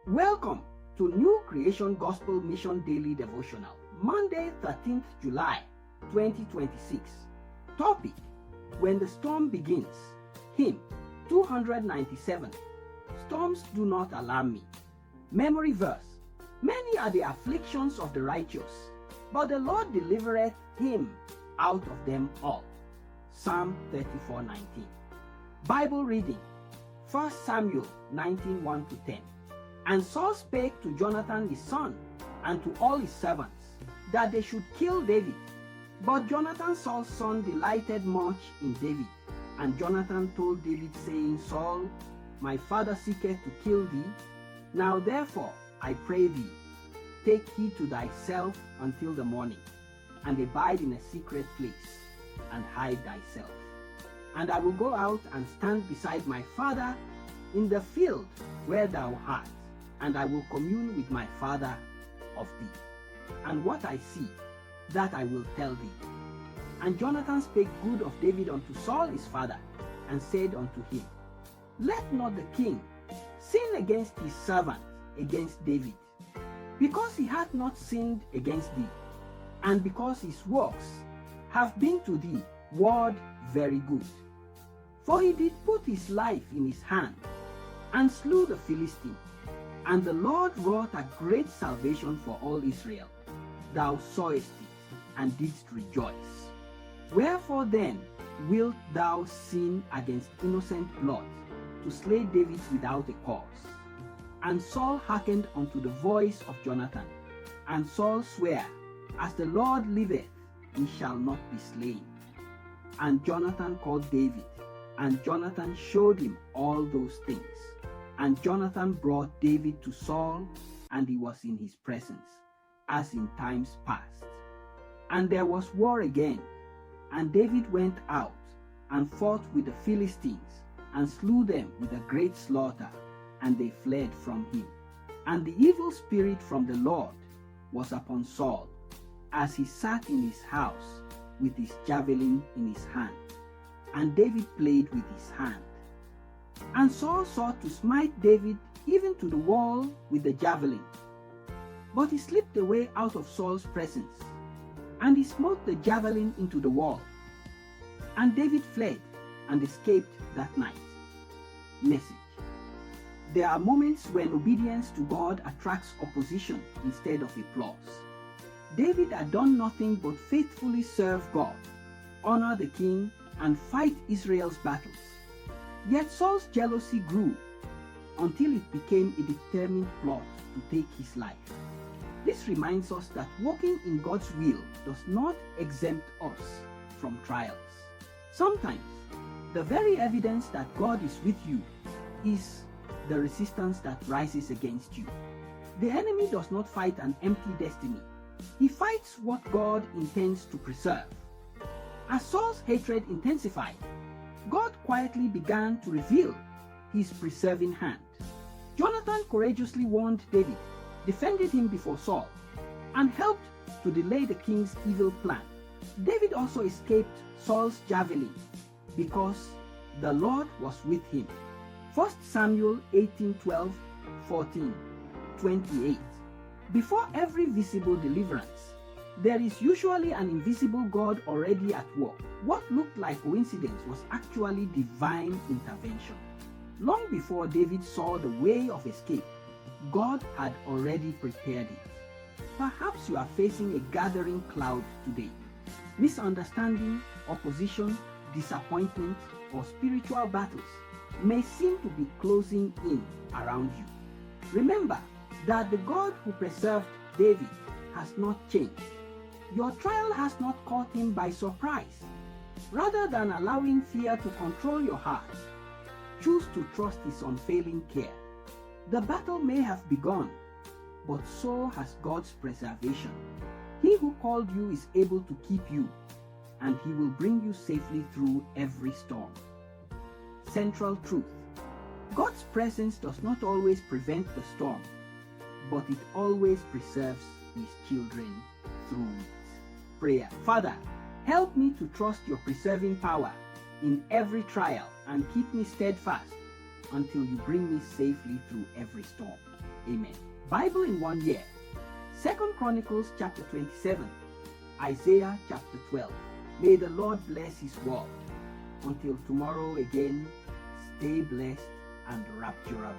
Welcome to New Creation Gospel Mission Daily Devotional, Monday, 13th July, 2026. Topic: When the Storm Begins. Hymn 297. Storms do not alarm me. Memory verse: Many are the afflictions of the righteous, but the Lord delivereth him out of them all. Psalm 34:19. Bible reading: 1 Samuel 19:1-10. And Saul spake to Jonathan his son, and to all his servants, that they should kill David. But Jonathan Saul's son delighted much in David. And Jonathan told David, saying, Saul, my father seeketh to kill thee. Now therefore, I pray thee, take heed to thyself until the morning, and abide in a secret place, and hide thyself. And I will go out and stand beside my father in the field where thou art, and I will commune with my father of thee. And what I see, that I will tell thee. And Jonathan spake good of David unto Saul his father, and said unto him, Let not the king sin against his servant, against David, because he hath not sinned against thee, and because his works have been to thee word very good. For he did put his life in his hand, and slew the Philistine. And the Lord wrought a great salvation for all Israel. Thou sawest it, and didst rejoice. Wherefore then wilt thou sin against innocent blood, to slay David without a cause? And Saul hearkened unto the voice of Jonathan. And Saul sware, As the Lord liveth, he shall not be slain. And Jonathan called David, and Jonathan showed him all those things. And Jonathan brought David to Saul, and he was in his presence, as in times past. And there was war again, and David went out, and fought with the Philistines, and slew them with a great slaughter, and they fled from him. And the evil spirit from the Lord was upon Saul, as he sat in his house with his javelin in his hand. And David played with his hand. And Saul sought to smite David even to the wall with the javelin. But he slipped away out of Saul's presence, and he smote the javelin into the wall. And David fled and escaped that night. Message: There are moments when obedience to God attracts opposition instead of applause. David had done nothing but faithfully serve God, honor the king, and fight Israel's battles. Yet Saul's jealousy grew until it became a determined plot to take his life. This reminds us that walking in God's will does not exempt us from trials. Sometimes, the very evidence that God is with you is the resistance that rises against you. The enemy does not fight an empty destiny. He fights what God intends to preserve. As Saul's hatred intensified, God quietly began to reveal his preserving hand. Jonathan courageously warned David, defended him before Saul, and helped to delay the king's evil plan. David also escaped Saul's javelin because the Lord was with him. 1 Samuel 18:12, 14, 28. Before every visible deliverance, there is usually an invisible God already at work. What looked like coincidence was actually divine intervention. Long before David saw the way of escape, God had already prepared it. Perhaps you are facing a gathering cloud today. Misunderstanding, opposition, disappointment, or spiritual battles may seem to be closing in around you. Remember that the God who preserved David has not changed. Your trial has not caught him by surprise. Rather than allowing fear to control your heart, choose to trust his unfailing care. The battle may have begun, but so has God's preservation. He who called you is able to keep you, and he will bring you safely through every storm. Central truth: God's presence does not always prevent the storm, but it always preserves his children through it. Prayer: Father, help me to trust your preserving power in every trial and keep me steadfast until you bring me safely through every storm. Amen. Bible in 1 year. 2 Chronicles chapter 27. Isaiah chapter 12. May the Lord bless his word. Until tomorrow again, stay blessed and rapturable.